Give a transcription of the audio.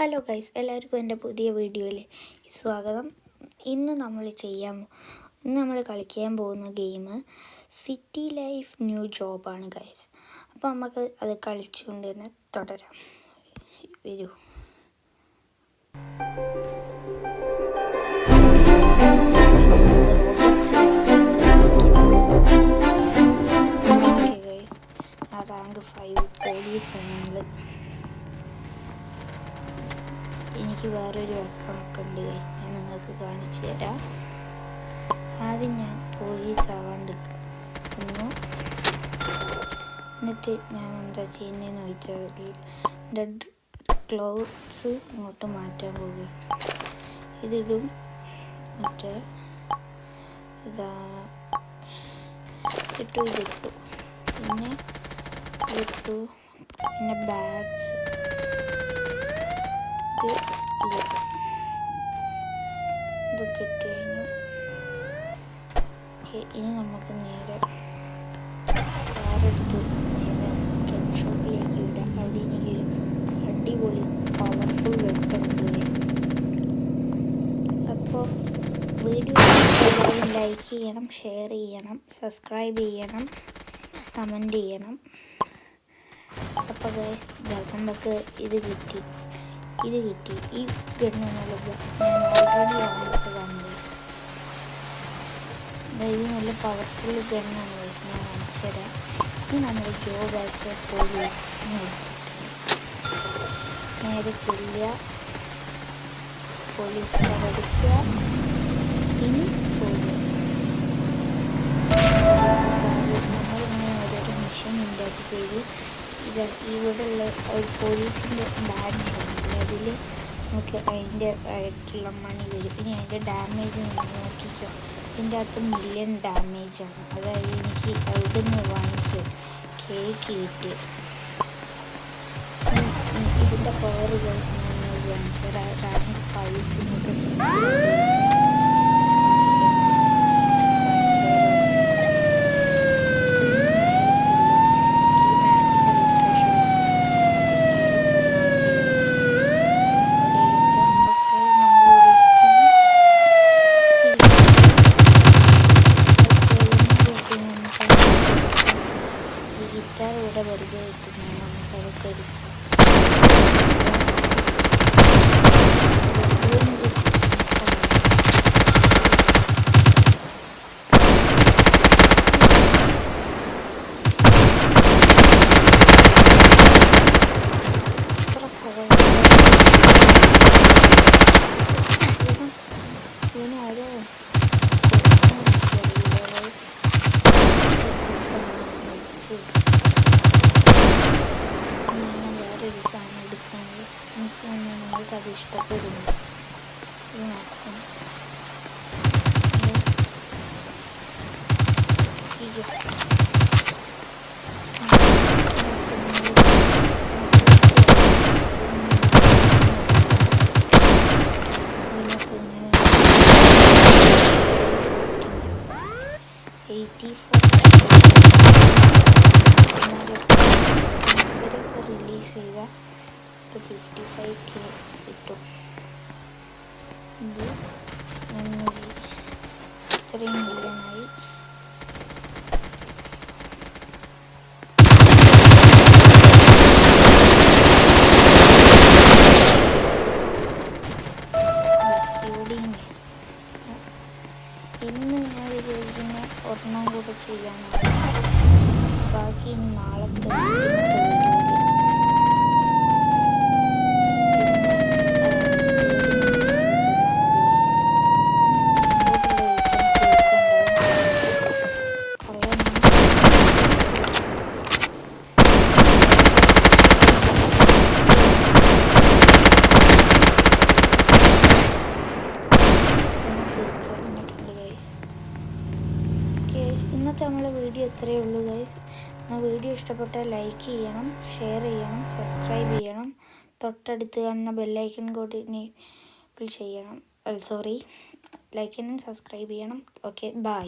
Hello guys, എല്ലാവർക്കും എൻ്റെ പുതിയ വീഡിയോയിൽ സ്വാഗതം. ഇന്ന് നമ്മൾ കളിക്കാൻ പോകുന്ന ഗെയിം സിറ്റി ലൈഫ് ന്യൂ ജോബാണ് ഗൈസ്. അപ്പോൾ നമുക്ക് അത് കളിച്ചുകൊണ്ട് തന്നെ തുടരാം. വരൂ. ഓക്കെ ഗൈസ്, റാങ്ക് 5 പോലീസാണ് നമ്മൾ. എനിക്ക് വേറൊരു വെപ്പണൊക്കെ ഉണ്ട് ഗൈസ്, ഞാൻ നിങ്ങൾക്ക് കാണിച്ചു തരാം. ആദ്യം ഞാൻ പോലീസ് ആവാണ്ടിരിക്കുന്നു. എന്നിട്ട് ഞാൻ എന്താ ചെയ്യുന്നതെന്ന് ചോദിച്ചാൽ ഡെഡ് ക്ലോത്ത്സ് ഇങ്ങോട്ട് മാറ്റാൻ പോകുകയാണ്. ഇതിടും, മറ്റേ ഇതിട്ടു, പിന്നെ ഇതിട്ടു, പിന്നെ ബാഗ്സ് ഇതൊക്കെ ഇട്ട് കഴിഞ്ഞു. ഓക്കെ, ഇനി നമുക്ക് നേരെ കാറെടുത്ത് നേരെ ഗൺ ഷോപ്പിലേക്ക് വിടാം. അവിടെ എനിക്ക് അടിപൊളി പവർഫുൾ വെപ്പൺ ഉണ്ട്. അപ്പോൾ വീഡിയോ എല്ലാവരും ലൈക്ക് ചെയ്യണം, ഷെയർ ചെയ്യണം, സബ്സ്ക്രൈബ് ചെയ്യണം, കമൻറ്റ് ചെയ്യണം. അപ്പോൾ ഗൈസ്, നമുക്ക് ഇത് കിട്ടി. ഈ ഗണ്ണെന്നുള്ളത് ഞാൻ ഓൾറെഡി വാങ്ങിച്ചതാണ്. ഇത് നല്ല പവർഫുൾ ഗണ്ണാണ്. ഞാൻ കാണിച്ചു തരാം. ഇത് നമ്മൾ ജോബ് ആസ് എ പോലീസ് നേരെ ചെല്ലുക, പോലീസ് എടുക്കുക, ഇനി പോകുക. നമ്മളിങ്ങനെ ഓരോരോ മിഷൻ ഉണ്ടാക്കി ചെയ്ത് ഇവിടെയുള്ള ഒരു പോലീസിൻ്റെ ബാഡ്ജാണ്. അതിൽ നമുക്ക് അതിൻ്റെ ആയിട്ടുള്ള മണി വരും. ഇനി അതിൻ്റെ ഡാമേജ് നോക്കിക്കോ. ഇതിൻ്റെ അകത്ത് 1,000,000 ഡാമേജാണ്. അതായത് എനിക്ക് അവിടെ നിന്ന് വാങ്ങിച്ച് കേക്ക് കിട്ടി. ഇതിൻ്റെ പവറുകൾ ഞാൻ റാങ്ക് 5 ഗിറ്റാർ ഇവിടെ വെറുതെ കിട്ടുന്നു. നമുക്കതൊക്കെ എടുക്കാം. ഇതിനാരോ വേറൊരു സാധനം എടുക്കുന്നത് എനിക്ക് നിങ്ങൾക്കത് ഇഷ്ടപ്പെടുന്നു. ഇത് നോക്കാം. റിലീസ് ചെയ്ത 55K കിട്ടും. ഇത് ഇത്രയും മില്യണായി. ഇന്ന് ഞാൻ വിചാരിക്കുന്ന ഒരെണ്ണം കൂടെ ചെയ്യാനാണ്. ബാക്കി ഇനി നാളത്തെ ഇന്നത്തെ നമ്മളെ വീഡിയോ ഇത്രയേ ഉള്ളൂ ഗൈസ്. വീഡിയോ ഇഷ്ടപ്പെട്ടാൽ ലൈക്ക് ചെയ്യണം, ഷെയർ ചെയ്യണം, സബ്സ്ക്രൈബ് ചെയ്യണം. തൊട്ടടുത്ത് കാണുന്ന ബെല്ലൈക്കൺ കൂടി എനേബിൾ ചെയ്യണം. ലൈക്ക് ചെയ്യണം, സബ്സ്ക്രൈബ് ചെയ്യണം. Okay, by.